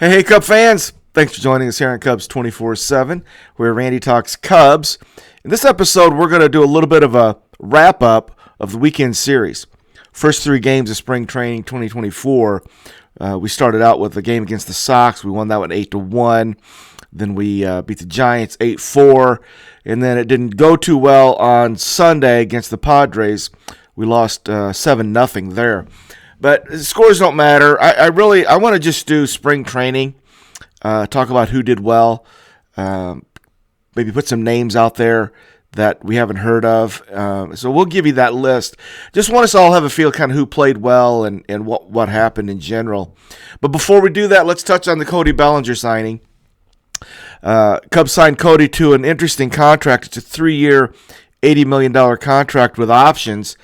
Hey, Cub fans! Thanks for joining us here on Cubs 24/7, where Randy talks Cubs. In this episode, we're going to do a little bit of a wrap-up of the weekend series. First three games of spring training 2024. We started out with a game against the Sox. We won that one 8-1. Then we beat the Giants 8-4. And then it didn't go too well on Sunday against the Padres. We lost 7-0 there. But scores don't matter. I want to just do spring training, talk about who did well, maybe put some names out there that we haven't heard of. So we'll give you that list. Just want us all to have a feel kind of who played well and what happened in general. But before we do that, let's touch on the Cody Bellinger signing. Cubs signed Cody to an interesting contract. It's a 3-year, $80 million contract with options.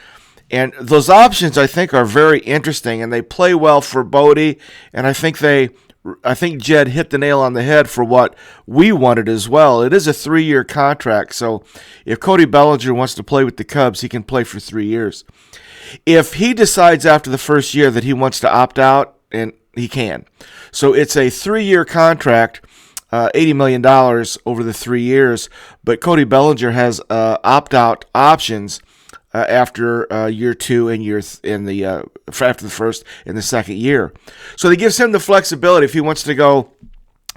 And those options, I think, are very interesting, and they play well for Bodie. And I think Jed hit the nail on the head for what we wanted as well. It is a 3-year contract, so if Cody Bellinger wants to play with the Cubs, he can play for 3 years. If he decides after the first year that he wants to opt out, and he can. So it's a 3-year contract, $80 million over the 3 years, but Cody Bellinger has opt-out options after year two and after the first and the second year. So that gives him the flexibility if he wants to go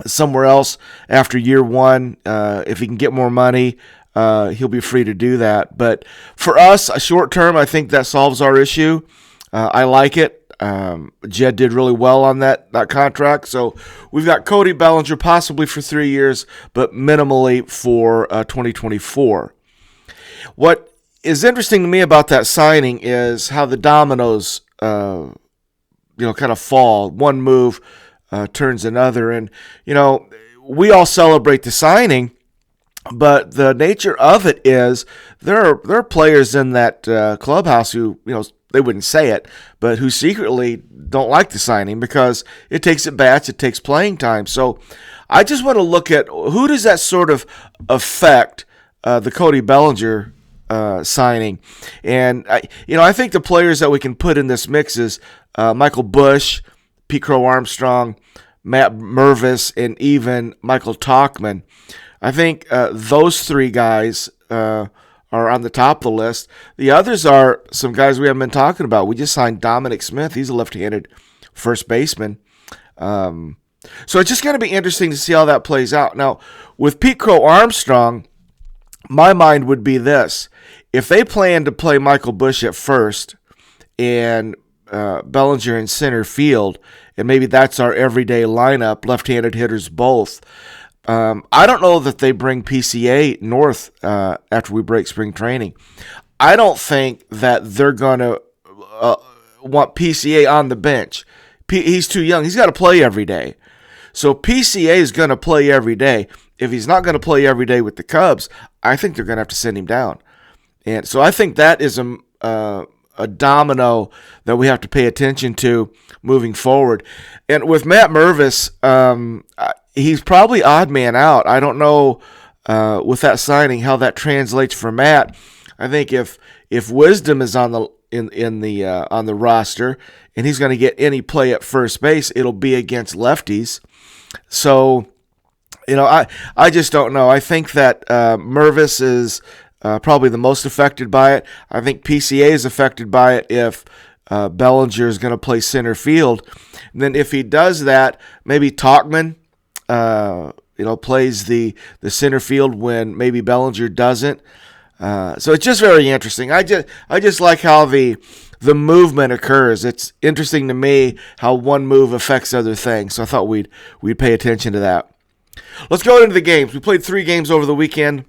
somewhere else after year one. If he can get more money, he'll be free to do that. But for us, a short term, I think that solves our issue. I like it. Jed did really well on that contract. So we've got Cody Bellinger possibly for 3 years, but minimally for 2024. What is interesting to me about that signing is how the dominoes, kind of fall. One move turns another, and we all celebrate the signing, but the nature of it is there are players in that clubhouse who they wouldn't say it, but who secretly don't like the signing because it takes at bats, it takes playing time. So I just want to look at who does that sort of affect the Cody Bellinger signing. And I think the players that we can put in this mix is Michael Busch, Pete Crow Armstrong, Matt Mervis, and even Michael Tauchman. I think those three guys are on the top of the list. The others are some guys we haven't been talking about. We just signed Dominic Smith. He's a left-handed first baseman. So it's just going to be interesting to see how that plays out. Now, with Pete Crow Armstrong, my mind would be this. If they plan to play Michael Busch at first and Bellinger in center field, and maybe that's our everyday lineup, left-handed hitters both, I don't know that they bring PCA north after we break spring training. I don't think that they're going to want PCA on the bench. He's too young. He's got to play every day. So PCA is going to play every day. If he's not going to play every day with the Cubs, I think they're going to have to send him down. And so I think that is a domino that we have to pay attention to moving forward. And with Matt Mervis, he's probably odd man out. I don't know with that signing how that translates for Matt. I think if Wisdom is on the roster and he's going to get any play at first base, it'll be against lefties. So I just don't know. I think that Mervis is probably the most affected by it. I think PCA is affected by it if Bellinger is going to play center field. And then if he does that, maybe Tauchman, plays the center field when maybe Bellinger doesn't. So it's just very interesting. I just like how the movement occurs. It's interesting to me how one move affects other things. So I thought we'd pay attention to that. Let's go into the games. We played 3 games over the weekend.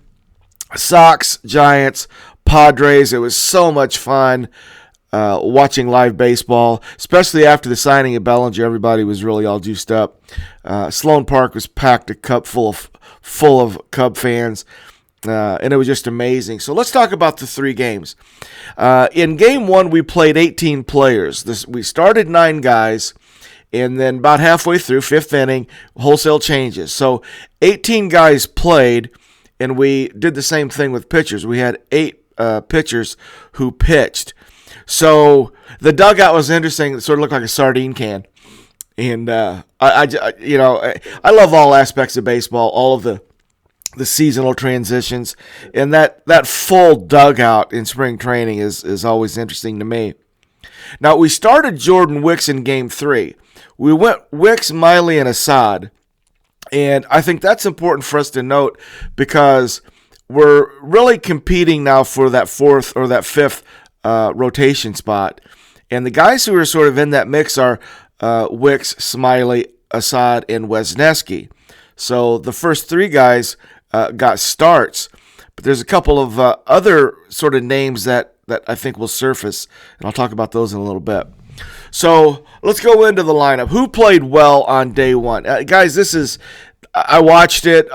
Sox, Giants, Padres. It was so much fun watching live baseball, especially after the signing of Bellinger. Everybody was really all juiced up. Sloan Park was packed a cup full of Cub fans, and it was just amazing. So let's talk about the 3 games. In game 1, we played 18 players. We started 9 guys, and then about halfway through, 5th inning, wholesale changes. So 18 guys played, and we did the same thing with pitchers. We had 8 pitchers who pitched. So the dugout was interesting. It sort of looked like a sardine can. And I love all aspects of baseball, all of the seasonal transitions, and that full dugout in spring training is always interesting to me. Now, we started Jordan Wicks in Game 3. We went Wicks, Miley, and Assad, and I think that's important for us to note because we're really competing now for that fourth or that fifth rotation spot. And the guys who are sort of in that mix are Wicks, Smiley, Assad, and Wesneski. So the first three guys got starts, but there's a couple of other sort of names that I think will surface, and I'll talk about those in a little bit. So let's go into the lineup. Who played well on day one? Guys, I watched it.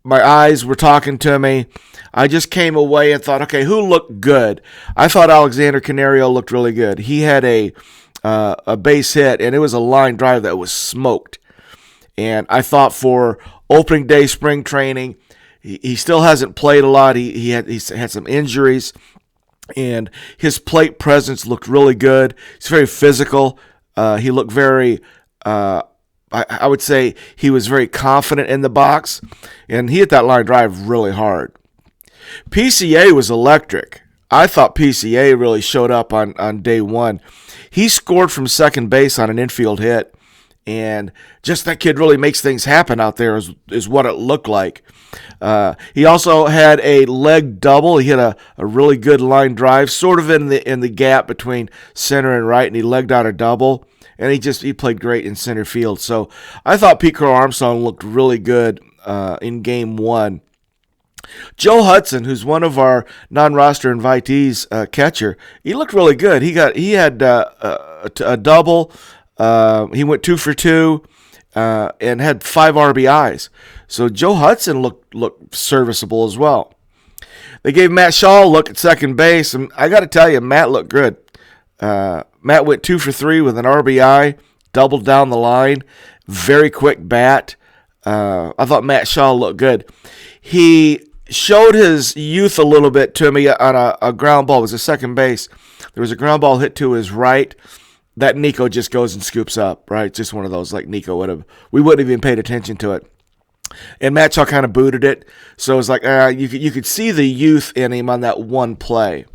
My eyes were talking to me. I just came away and thought, okay, who looked good? I thought Alexander Canario looked really good. He had a base hit, and it was a line drive that was smoked. And I thought for opening day spring training, he still hasn't played a lot. He's had some injuries, and his plate presence looked really good. He's very physical. He looked very, I would say he was very confident in the box, and he hit that line drive really hard. PCA was electric. I thought PCA really showed up on day one. He scored from second base on an infield hit, and just that kid really makes things happen out there is what it looked like. He also had a leg double. He hit a really good line drive, sort of in the gap between center and right, and he legged out a double. And he played great in center field. So I thought Pete Crow Armstrong looked really good in Game 1. Joe Hudson, who's one of our non-roster invitees catcher, he looked really good. He had a double. He went 2 for 2 and had 5 RBIs. So Joe Hudson looked serviceable as well. They gave Matt Shaw a look at second base, and I got to tell you, Matt looked good. Matt went 2 for 3 with an RBI, doubled down the line, very quick bat. I thought Matt Shaw looked good. He showed his youth a little bit to me on a ground ball. It was a second base. There was a ground ball hit to his right that Nico just goes and scoops up, right? Just one of those like Nico we wouldn't have even paid attention to it. And Matt Shaw kind of booted it. So it was like you could see the youth in him on that one play.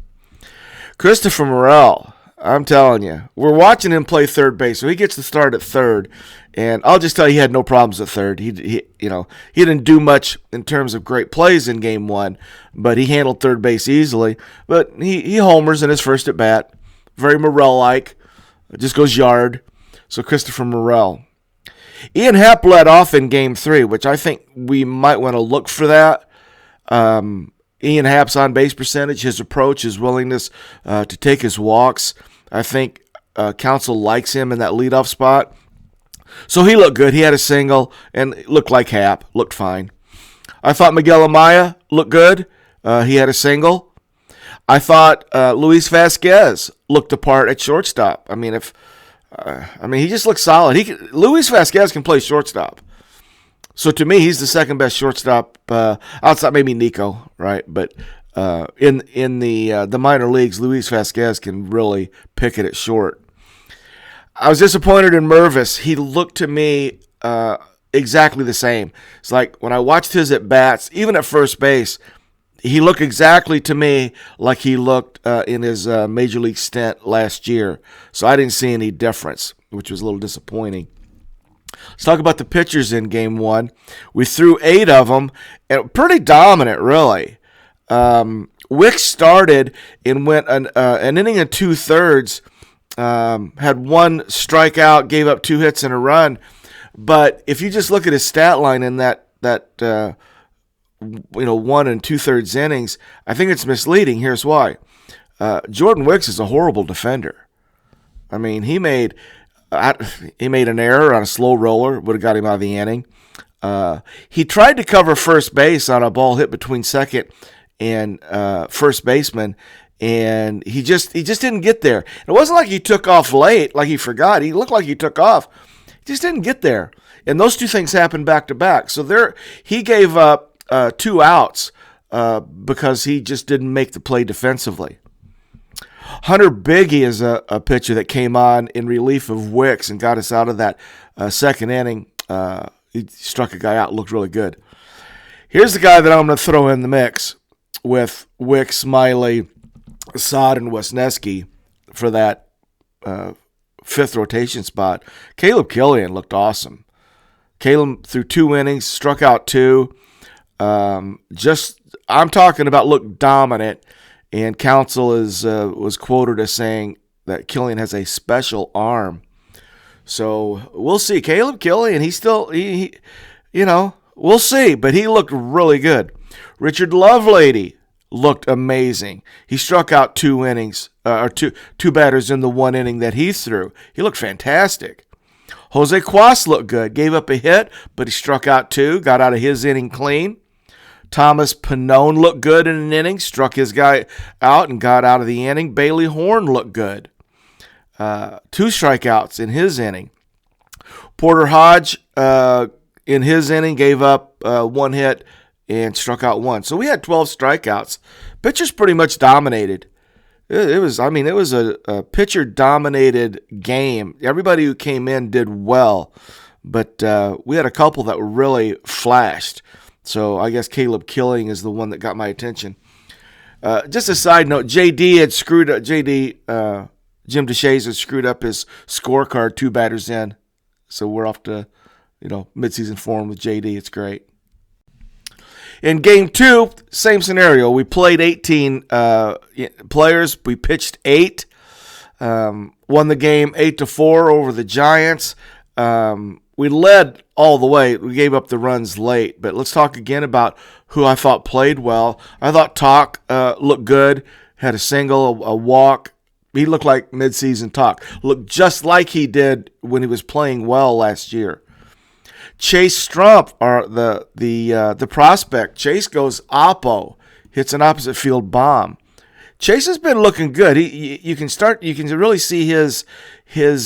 Christopher Morel, I'm telling you, we're watching him play third base, so he gets the start at third, and I'll just tell you, he had no problems at third. He didn't do much in terms of great plays in Game 1, but he handled third base easily. But he homers in his first at bat, very Morel-like, just goes yard. So Christopher Morel. Ian Happ led off in Game 3, which I think we might want to look for that. Ian Happ's on-base percentage, his approach, his willingness to take his walks. I think Council likes him in that leadoff spot. So he looked good. He had a single and looked like Happ. Looked fine. I thought Miguel Amaya looked good. He had a single. I thought Luis Vasquez looked the part at shortstop. I mean, he just looked solid. Luis Vasquez can play shortstop. So to me, he's the second best shortstop outside maybe Nico, right? But in the minor leagues, Luis Vasquez can really pick it at short. I was disappointed in Mervis. He looked to me exactly the same. It's like when I watched his at bats, even at first base, he looked exactly to me like he looked in his major league stint last year. So I didn't see any difference, which was a little disappointing. Let's talk about the pitchers in Game 1. We threw 8 of them, and pretty dominant, really. Wicks started and went an inning and 2/3, had 1 strikeout, gave up 2 hits and a run. But if you just look at his stat line in that 1 2/3 innings, I think it's misleading. Here's why. Jordan Wicks is a horrible defender. I mean, he made an error on a slow roller, would have got him out of the inning. He tried to cover first base on a ball hit between second and first baseman, and he just didn't get there. It wasn't like he took off late, like he forgot. He looked like he took off. He just didn't get there. And those two things happened back to back. So he gave up 2 outs because he just didn't make the play defensively. Hunter Biggie is a pitcher that came on in relief of Wicks and got us out of that second inning. He struck a guy out, looked really good. Here's the guy that I'm going to throw in the mix with Wicks, Smiley, Assad, and Wisniewski for that fifth rotation spot. Caleb Killian looked awesome. Caleb threw 2 innings, struck out 2. I'm talking about looked dominant. And Counsell was quoted as saying that Killian has a special arm. So we'll see. Caleb Killian, we'll see. But he looked really good. Richard Lovelady looked amazing. He struck out 2 innings, or two batters in the 1 inning that he threw. He looked fantastic. Jose Cuas looked good. Gave up a hit, but he struck out 2, got out of his inning clean. Thomas Pannone looked good in an inning, struck his guy out and got out of the inning. Bailey Horn looked good. 2 strikeouts in his inning. Porter Hodge in his inning gave up 1 hit and struck out 1. So we had 12 strikeouts. Pitchers pretty much dominated. It was a pitcher-dominated game. Everybody who came in did well, but we had a couple that really flashed. So I guess Caleb Killian is the one that got my attention. Just a side note, Jim DeShays had screwed up his scorecard 2 batters in. So we're off to, midseason form with JD. It's great. In game 2, same scenario. We played 18 players. We pitched 8. Won the game 8-4 over the Giants. We led all the way. We gave up the runs late. But let's talk again about who I thought played well. I thought Talk looked good. Had a single, a walk. He looked like midseason Talk. Looked just like he did when he was playing well last year. Chase Strump, the prospect. Chase goes oppo, hits an opposite field bomb. Chase has been looking good. You can really see his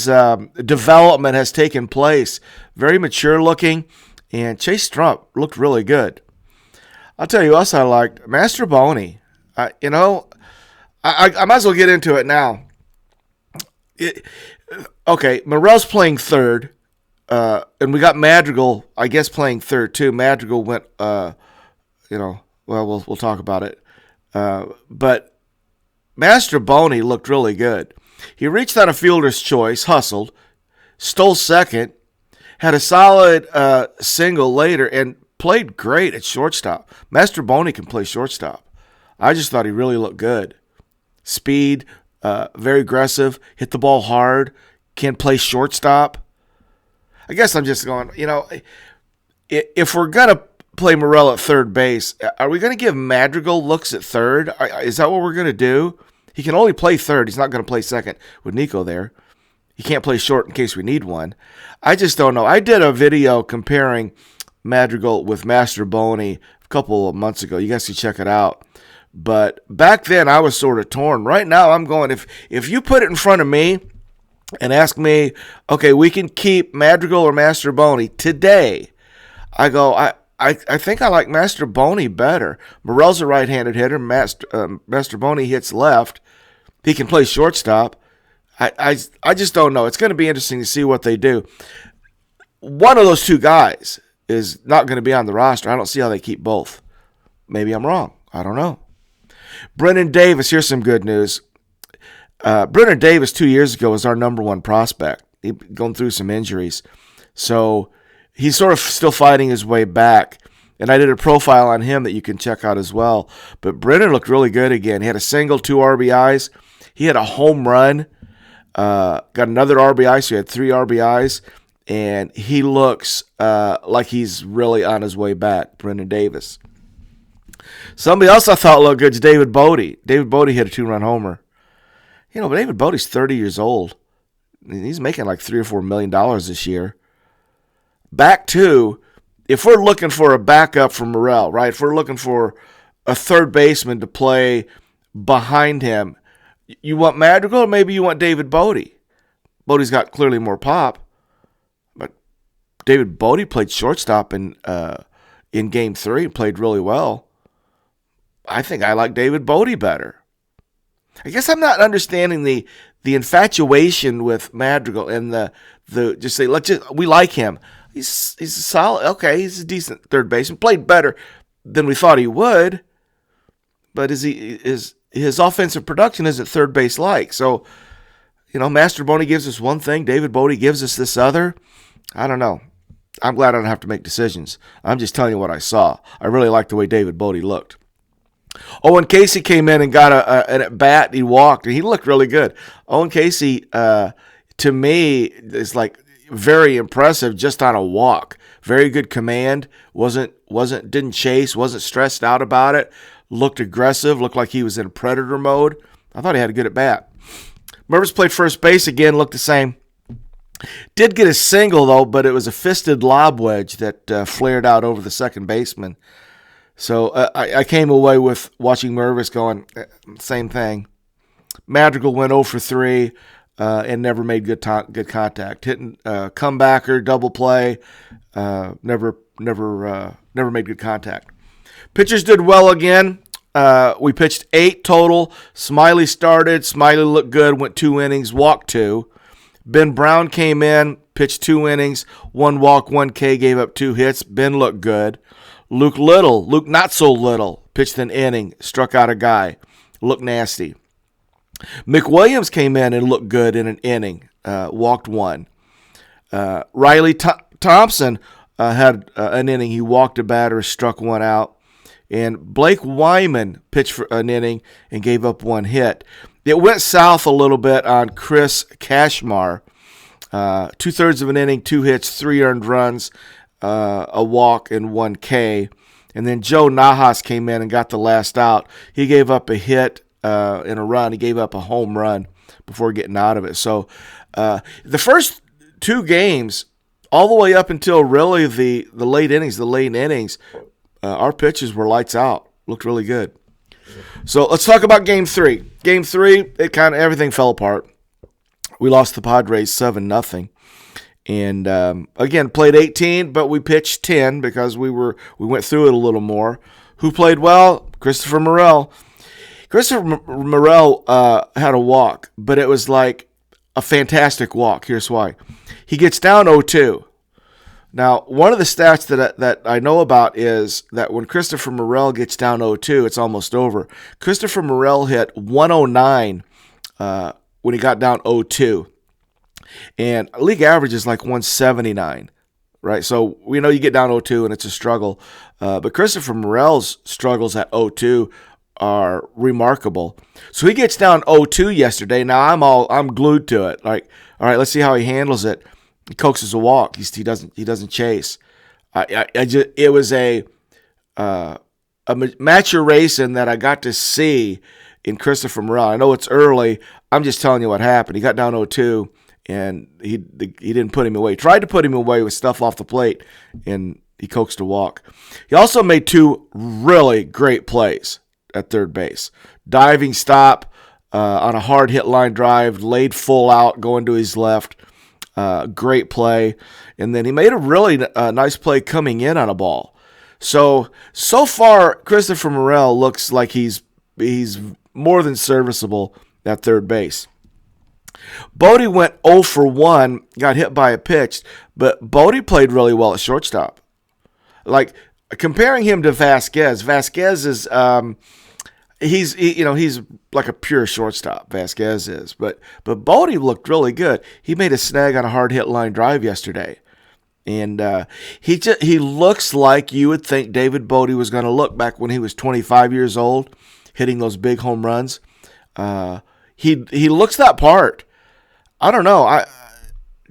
development has taken place. Very mature looking, and Chase Strump looked really good. I'll tell you what else I liked. Master Boney. I might as well get into it now. Morel's playing third. And we got Madrigal, I guess, playing third too. Madrigal went, we'll talk about it. But Master Boney looked really good. He reached on a fielder's choice, hustled, stole second, had a solid single later, and played great at shortstop. Master Boney can play shortstop. I just thought he really looked good. Speed, very aggressive, hit the ball hard, can play shortstop. I guess I'm just going, if we're going to play Morel at third base, are we going to give Madrigal looks at third? Is that what we're going to do? He can only play third. He's not going to play second with Nico there. He can't play short in case we need one. I just don't know. I did a video comparing Madrigal with Master Boney a couple of months ago. You guys can check it out. But back then, I was sort of torn. Right now, I'm going, if you put it in front of me, and ask me, okay, we can keep Madrigal or Master Boney today. I go, I think I like Master Boney better. Morel's a right-handed hitter. Master Boney hits left. He can play shortstop. I just don't know. It's going to be interesting to see what they do. One of those 2 guys is not going to be on the roster. I don't see how they keep both. Maybe I'm wrong. I don't know. Brennan Davis, here's some good news. Brennan Davis 2 years ago was our number 1 prospect. He'd gone through some injuries. So he's sort of still fighting his way back. And I did a profile on him that you can check out as well. But Brennan looked really good again. He had a single, 2 RBIs. He had a home run. Got another RBI, so he had 3 RBIs. And he looks like he's really on his way back, Brennan Davis. Somebody else I thought looked good is David Bodie. David Bodie hit a 2-run homer. But David Bodie's 30 years old. He's making like $3 or $4 million this year. Back to, if we're looking for a backup for Morel, right? If we're looking for a third baseman to play behind him, you want Madrigal or maybe you want David Bodie? Bodie's got clearly more pop. But David Bodie played shortstop in Game 3 and played really well. I think I like David Bodie better. I guess I'm not understanding the infatuation with Madrigal and the just say we like him. He's a solid. Okay, he's a decent third baseman. Played better than we thought he would, but his offensive production isn't third base like. So, Master Boney gives us one thing, David Bodie gives us this other. I don't know. I'm glad I don't have to make decisions. I'm just telling you what I saw. I really liked the way David Bodie looked. Owen Casey came in and got an at bat. He walked, and he looked really good. Owen Casey, to me, is like very impressive just on a walk. Very good command. Didn't chase. Wasn't stressed out about it. Looked aggressive. Looked like he was in predator mode. I thought he had a good at bat. Mervis played first base again. Looked the same. Did get a single though, but it was a fisted lob wedge that flared out over the second baseman. So I came away with watching Mervis going, same thing. Madrigal went 0 for 3 and never made good contact. Hitting comebacker, double play, never made good contact. Pitchers did well again. We pitched 8 total. Smiley started. Smiley looked good, went 2 innings, walked 2. Ben Brown came in, pitched 2 innings, 1 walk, 1 K, gave up 2 hits. Ben looked good. Luke not so little, pitched an inning, struck out a guy, looked nasty. Mick Williams came in and looked good in an inning, walked 1. Riley Thompson had an inning. He walked a batter, struck 1 out. And Blake Wyman pitched for an inning and gave up 1 hit. It went south a little bit on Chris Kashmar. 2/3 of an inning, 2 hits, 3 earned runs, a walk, and 1 K. And then Joe Nahas came in and got the last out. He gave up a hit and a run. He gave up a home run before getting out of it. So the first 2 games, all the way up until really the late innings, our pitches were lights out. Looked really good. So let's talk about Game 3. Game 3, everything fell apart. We lost the Padres 7-0. And again, played 18, but we pitched 10 because we went through it a little more. Who played well? Christopher Morel. Christopher Morel had a walk, but it was like a fantastic walk. Here's why. He gets down 0-2. Now, one of the stats that I know about is that when Christopher Morel gets down 0-2, it's almost over. Christopher Morel hit 109 when he got down 0-2. And league average is like 179, right? So we know you get down 0-2 and it's a struggle. But Christopher Morel's struggles at 0-2 are remarkable. So he gets down 0-2 yesterday. Now I'm glued to it. Like, all right, let's see how he handles it. He coaxes a walk. He doesn't chase. It was a maturation that I got to see in Christopher Morel. I know it's early. I'm just telling you what happened. He got down 0-2, and he didn't put him away. He tried to put him away with stuff off the plate, and he coaxed a walk. He also made 2 really great plays at third base. Diving stop on a hard hit line drive, laid full out, going to his left. Great play. And then he made a really nice play coming in on a ball. So far, Christopher Morel looks like he's more than serviceable at third base. Bodie went 0 for 1, got hit by a pitch, but Bodie played really well at shortstop. Like, comparing him to Vasquez is he's like a pure shortstop. Vasquez is, but Bodie looked really good. He made a snag on a hard hit line drive yesterday, and he looks like you would think David Bodie was going to look back when he was 25 years old, hitting those big home runs. He looks that part. I don't know.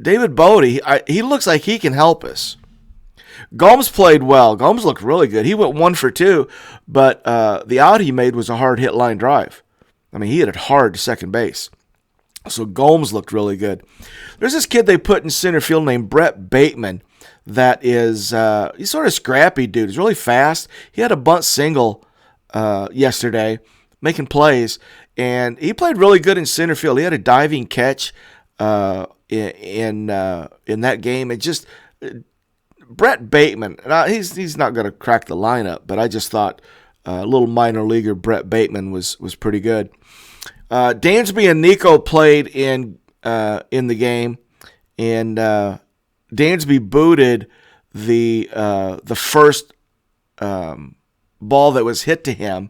David Bodie, he looks like he can help us. Gomes played well. Gomes looked really good. He went 1 for 2, but the out he made was a hard hit line drive. I mean, he hit it hard to second base. So Gomes looked really good. There's this kid they put in center field named Brett Bateman that is he's sort of scrappy dude. He's really fast. He had a bunt single yesterday, making plays, and he played really good in center field. He had a diving catch in that game. It just Brett Bateman. Now, he's not going to crack the lineup, but I just thought little minor leaguer Brett Bateman was pretty good. Dansby and Nico played in the game, and Dansby booted the first ball that was hit to him.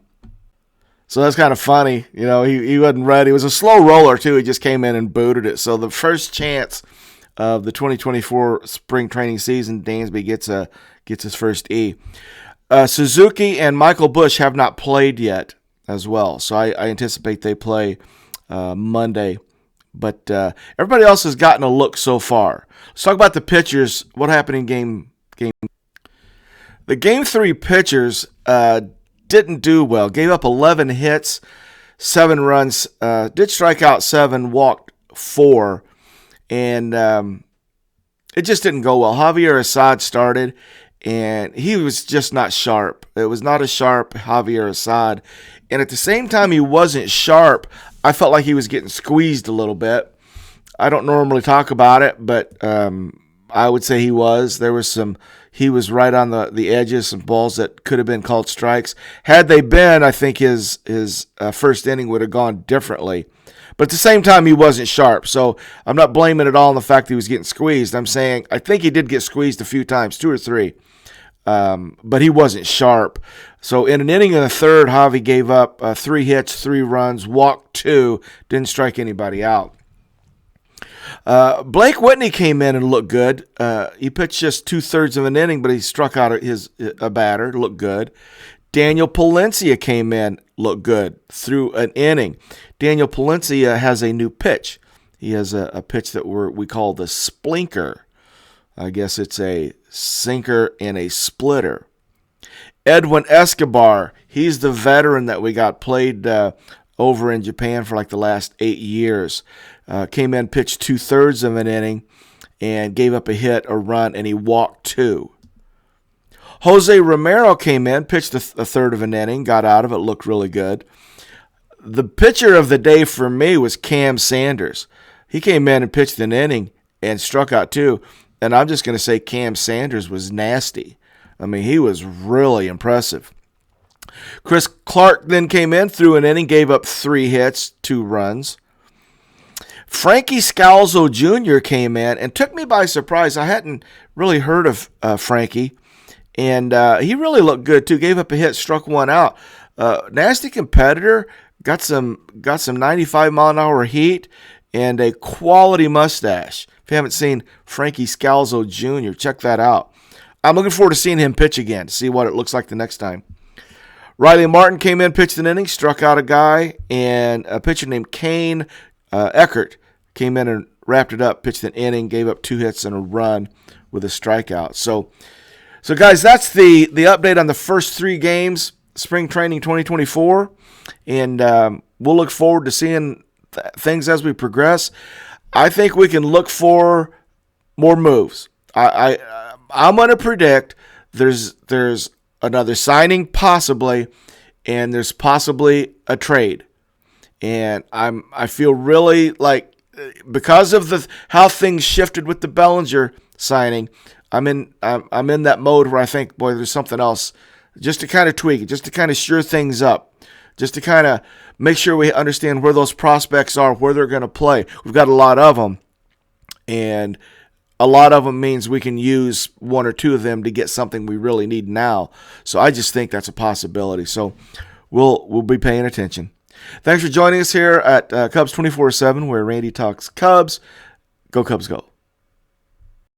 So that's kind of funny. He wasn't ready. It was a slow roller, too. He just came in and booted it. So the first chance of the 2024 spring training season, Dansby gets his first E. Suzuki and Michael Busch have not played yet as well. So I anticipate they play Monday. But everybody else has gotten a look so far. Let's talk about the pitchers. What happened in game? The Game 3 pitchers didn't do well. Gave up 11 hits, 7 runs, did strike out 7, walked 4, and it just didn't go well. Javier Assad started, and he was just not sharp. It was not a sharp Javier Assad. And at the same time he wasn't sharp, I felt like he was getting squeezed a little bit. I don't normally talk about it, but I would say he was. He was right on the edges, some balls that could have been called strikes. Had they been, I think his first inning would have gone differently. But at the same time, he wasn't sharp. So I'm not blaming it all on the fact that he was getting squeezed. I'm saying I think he did get squeezed a few times, 2 or 3. But he wasn't sharp. So in an inning and a third, Javi gave up 3 hits, 3 runs, walked 2, didn't strike anybody out. Blake Whitney came in and looked good. He pitched just 2/3 of an inning, but he struck out a batter, looked good. Daniel Palencia came in, looked good through an inning. Daniel Palencia has a new pitch. He has a pitch that we call the splinker. I guess it's a sinker and a splitter. Edwin Escobar, he's the veteran that we got, played over in Japan for like the last 8 years. Came in, pitched 2/3 of an inning, and gave up a hit, a run, and he walked 2. Jose Romero came in, pitched a third of an inning, got out of it, looked really good. The pitcher of the day for me was Cam Sanders. He came in and pitched an inning and struck out 2, and I'm just going to say Cam Sanders was nasty. I mean, he was really impressive. Chris Clark then came in, threw an inning, gave up 3 hits, 2 runs. Frankie Scalzo Jr. came in and took me by surprise. I hadn't really heard of Frankie, and he really looked good too. Gave up a hit, struck 1 out. Nasty competitor, got some 95-mile-an-hour heat, and a quality mustache. If you haven't seen Frankie Scalzo Jr., check that out. I'm looking forward to seeing him pitch again, to see what it looks like the next time. Riley Martin came in, pitched an inning, struck out a guy, and a pitcher named Kane Eckert came in and wrapped it up, pitched an inning, gave up 2 hits and a run with a strikeout. So guys, that's the update on the first 3 games, spring training 2024, and we'll look forward to seeing things as we progress. I think we can look for more moves. I'm going to predict there's another signing possibly, and there's possibly a trade. And I feel really like, because of how things shifted with the Bellinger signing, I'm in that mode where I think, boy, there's something else, just to kind of tweak it, just to kind of sure things up, just to kind of make sure we understand where those prospects are, where they're going to play. We've got a lot of them, and a lot of them means we can use 1 or 2 of them to get something we really need now. So I just think that's a possibility. So we'll be paying attention. Thanks for joining us here at Cubs 24/7, where Randy talks Cubs. Go Cubs, go.